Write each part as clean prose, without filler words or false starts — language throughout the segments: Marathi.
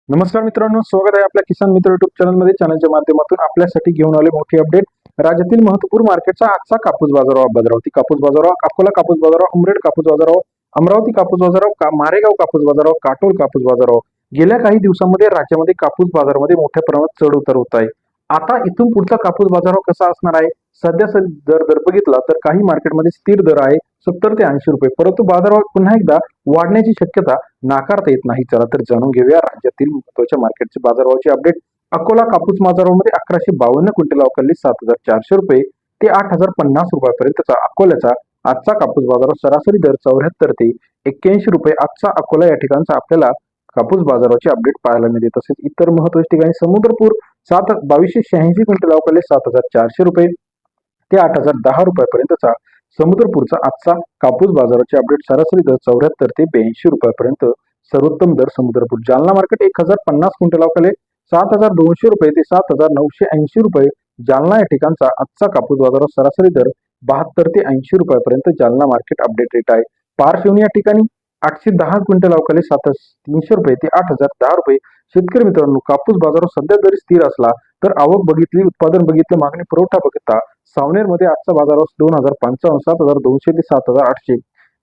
नमस्कार मित्रांनो, स्वागत आहे आपल्या किसान मित्र युट्यूब चॅनलमध्ये. चॅनलच्या माध्यमातून आपल्यासाठी घेऊन आले मोठी अपडेट. राज्यातील महत्त्वपूर्ण मार्केटचा आजचा कापूस बाजारावर, भद्रावती कापूस बाजारावर, अकोला कापूस बाजारावर, उमरेड कापूस बाजारावर, अमरावती कापूस बाजारावर, मारेगाव कापूस बाजारावर, काटोल कापूस बाजारावर. गेल्या काही दिवसांमध्ये राज्यामध्ये कापूस बाजारामध्ये मोठ्या प्रमाणात चढ उतार होत आहे. आता इथून पुढचा कापूस बाजारावर कसा असणार आहे? सध्या दर बघितला तर काही मार्केटमध्ये स्थिर दर आहे 70 ते 80 रुपये, परंतु बाजारावर पुन्हा एकदा वाढण्याची शक्यता नाकारता येत नाही. चला तर जाणून घेऊया राज्यातील महत्त्वाच्या मार्केटचे बाजारभावाची अपडेट. अकोला कापूस बाजारामध्ये 1152 क्विंटल अवकाली 7400 रुपये ते 8050 रुपयापर्यंतचा अकोल्याचा आजचा कापूस बाजारावर सरासरी दर 74 ते 81 रुपये आजचा अकोला या ठिकाणचा आपल्याला कापूस बाजाराची अपडेट पाहायला मिळते. तसेच इतर महत्त्वाच्या ठिकाणी समुद्रपूर 2286 क्विंटल अवकाली 7400 रुपये ते 8010 रुपयापर्यंतचा समुद्रपूरचा आजचा कापूस बाजाराची अपडेट. सरासरी दर 74 ते 82 रुपयापर्यंत सर्वोत्तम दर समुद्रपूर. जालना मार्केट 1050 क्विंटल अवकाले 7200 रुपये ते 7980 रुपये जालना या ठिकाणचा आजचा कापूस बाजारावर सरासरी दर 72 ते 80 रुपयापर्यंत जालना मार्केट अपडेट रेट आहे. पारशिवनी या ठिकाणी 810 क्विंटल अवकाले 7300 रुपये ते 8010 रुपये. शेतकरी मित्रांनो, कापूस बाजारावर सध्या जरी स्थिर असला तर आवक बघितली, उत्पादन बघितले, मागणी पुरवठा बघता सावनेरमध्ये आजचा बाजारावर 2055, 7200 ते 7800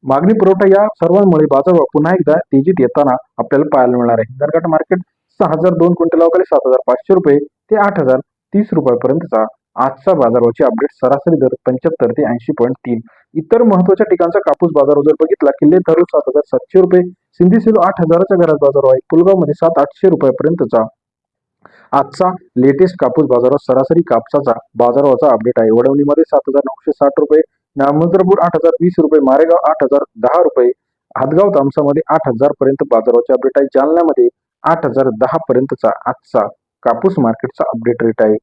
मागणी पुरवठा या सर्वांमुळे बाजारभाव पुन्हा एकदा तेजीत येताना आपल्याला पाहायला मिळणार आहे. हिंगणघाट मार्केट 6002 क्विंटल अवकाली 7500 रुपये ते 8030 रुपयापर्यंतचा आजचा बाजाराची अपडेट. सरासरी दर 75 ते 80.3. इतर महत्वाच्या ठिकाणचा कापूस बाजार जर बघितला, किल्ले धारू 7700 रुपये, सिंधी सेलू 8000च्या घरात बाजार आहे. पुलगाव मध्ये 7800 रुपयापर्यंतचा आजचा लेटेस्ट कापूस बाजारावर सरासरी कापसाचा बाजाराचा अपडेट आहे. वडवणीमध्ये 7960 रुपये, नामंद्रपूर 8020 रुपये, मारेगाव 8010 रुपये, हातगाव तामसामध्ये 8000 पर्यंत बाजाराचे अपडेट आहे. जालन्यामध्ये 8010 पर्यंतचा आजचा कापूस मार्केटचा अपडेट रेट आहे.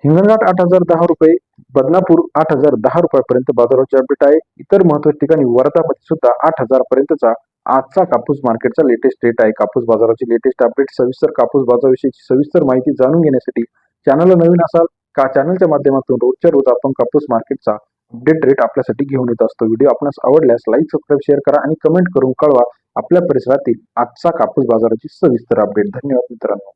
हिंगणघाट 8010 रुपये, बदनापूर 8010 रुपयापर्यंत बाजाराचे अपडेट आहे. इतर महत्वाच्या ठिकाणी वर्धामध्ये सुद्धा 8000 पर्यंतचा आजचा कापूस मार्केटचा लेटेस्ट रेट आहे. कापूस बाजाराची लेटेस्ट अपडेट, सविस्तर कापूस बाजाराविषयीची सविस्तर माहिती जाणून घेण्यासाठी चॅनलला नवीन असाल का चॅनलच्या माध्यमातून रोजच्या रोज आपण कापूस मार्केटचा अपडेट रेट आपल्यासाठी घेऊन येत असतो. व्हिडिओ आपणास आवडल्यास लाईक, सबस्क्राईब, शेअर करा आणि कमेंट करून कळवा आपल्या परिसरातील आजचा कापूस बाजाराची सविस्तर अपडेट. धन्यवाद मित्रांनो.